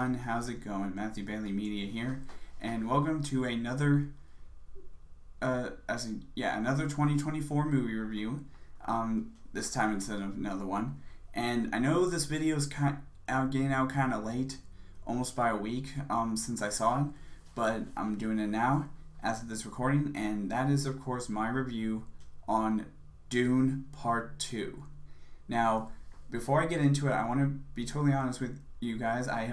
everyone, how's it going? Matthew Bailey Media here, and welcome to another 2024 movie review. This time instead of another one. And I know this video is getting out kind of late, almost by a week since I saw it, but I'm doing it now as of this recording, and that is of course my review on Dune Part 2. Now, before I get into it, I want to be totally honest with you guys. I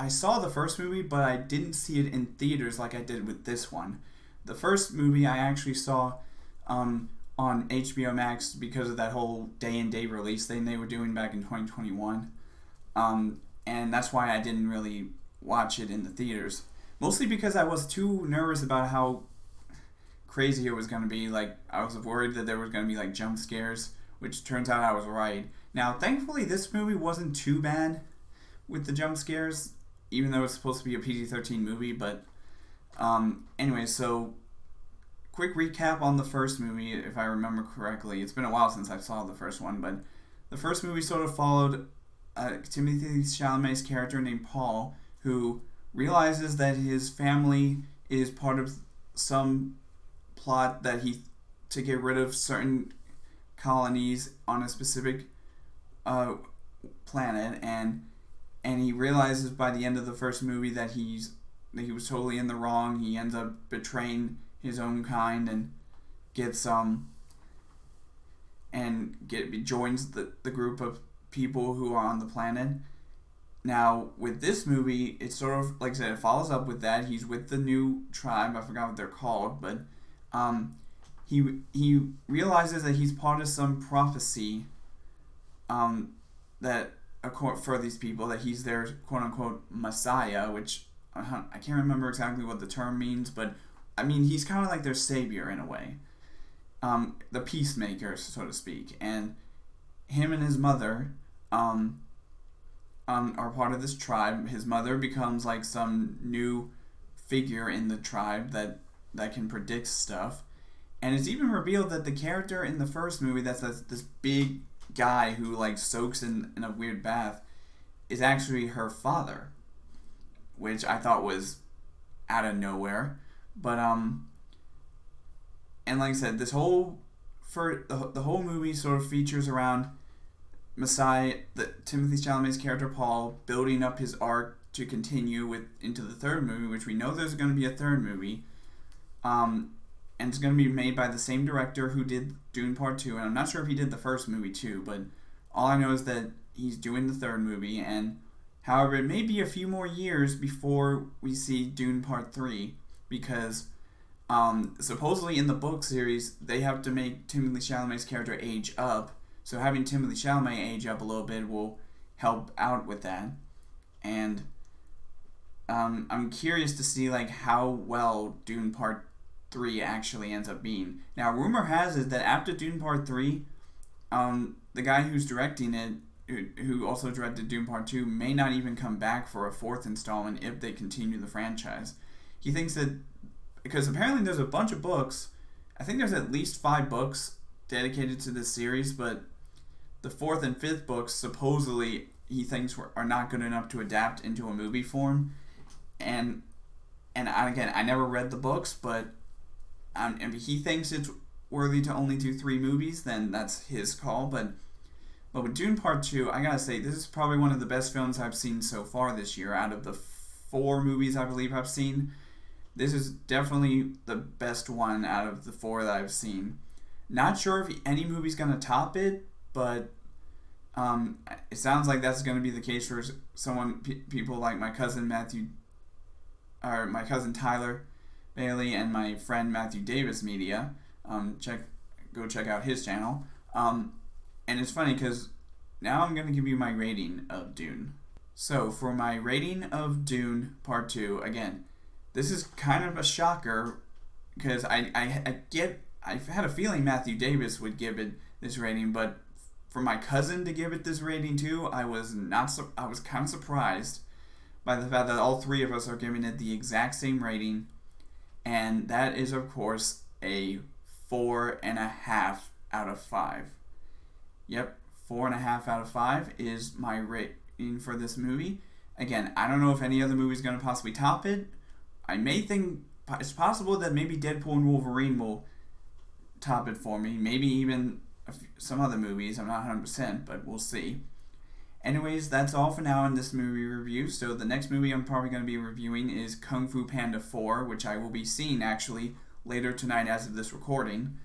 saw the first movie, but I didn't see it in theaters like I did with this one. The first movie I actually saw on HBO Max because of that whole day-and-date release thing they were doing back in 2021. And that's why I didn't really watch it in the theaters. Mostly because I was too nervous about how crazy it was going to be. Like, I was worried that there was going to be like jump scares, which turns out I was right. Now, thankfully, this movie wasn't too bad with the jump scares, even though it's supposed to be a PG-13 movie. But anyway, so quick recap on the first movie, if I remember correctly. It's been a while since I saw the first one, but the first movie sort of followed Timothée Chalamet's character named Paul, who realizes that his family is part of some plot to get rid of certain colonies on a specific planet, and he realizes by the end of the first movie that he was totally in the wrong. He ends up betraying his own kind and joins the group of people who are on the planet. Now, with this movie, it's sort of, like I said, it follows up with that. He's with the new tribe. I forgot what they're called, but he realizes that he's part of some prophecy that for these people, that he's their quote-unquote Messiah, which I can't remember exactly what the term means, but I mean, he's kind of like their savior in a way. The peacemaker, so to speak. And him and his mother are part of this tribe. His mother becomes like some new figure in the tribe that can predict stuff. And it's even revealed that the character in the first movie, that's this big guy who like soaks in a weird bath, is actually her father, which I thought was out of nowhere. But and like I said, the whole movie sort of features around Timothée Chalamet's character Paul building up his arc to continue into the third movie, which we know there's going to be a third movie. And it's going to be made by the same director who did Dune Part 2. And I'm not sure if he did the first movie too, but all I know is that he's doing the third movie. And however, it may be a few more years before we see Dune Part 3, because supposedly in the book series, they have to make Timothée Chalamet's character age up. So having Timothée Chalamet age up a little bit will help out with that. And I'm curious to see like how well Dune Part 3 actually ends up being. Now, rumor has it that after Dune Part 3, the guy who's directing it, who also directed Dune Part 2, may not even come back for a fourth installment if they continue the franchise. He thinks that, because apparently there's a bunch of books, I think there's at least 5 books dedicated to this series, but the 4th and 5th books supposedly he thinks are not good enough to adapt into a movie form. And again, I never read the books, but if he thinks it's worthy to only do 3 movies, then that's his call. But with Dune Part 2, I gotta say, this is probably one of the best films I've seen so far this year. Out of the 4 movies I believe I've seen, this is definitely the best one out of the 4 that I've seen. Not sure if any movie's gonna top it, but it sounds like that's gonna be the case for people like my cousin Tyler Bailey and my friend Matthew Davis Media. Go check out his channel. And it's funny because now I'm going to give you my rating of Dune. So for my rating of Dune Part 2, again, this is kind of a shocker because I've had a feeling Matthew Davis would give it this rating, but for my cousin to give it this rating too, I was kind of surprised by the fact that all 3 of us are giving it the exact same rating. And that is, of course, a 4.5 out of 5. Yep, 4.5 out of 5 is my rating for this movie. Again, I don't know if any other movie is going to possibly top it. I may think it's possible that maybe Deadpool and Wolverine will top it for me. Maybe even some other movies. I'm not 100%, but we'll see. Anyways, that's all for now in this movie review. So the next movie I'm probably going to be reviewing is Kung Fu Panda 4, which I will be seeing actually later tonight as of this recording.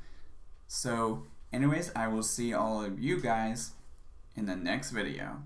So anyways, I will see all of you guys in the next video.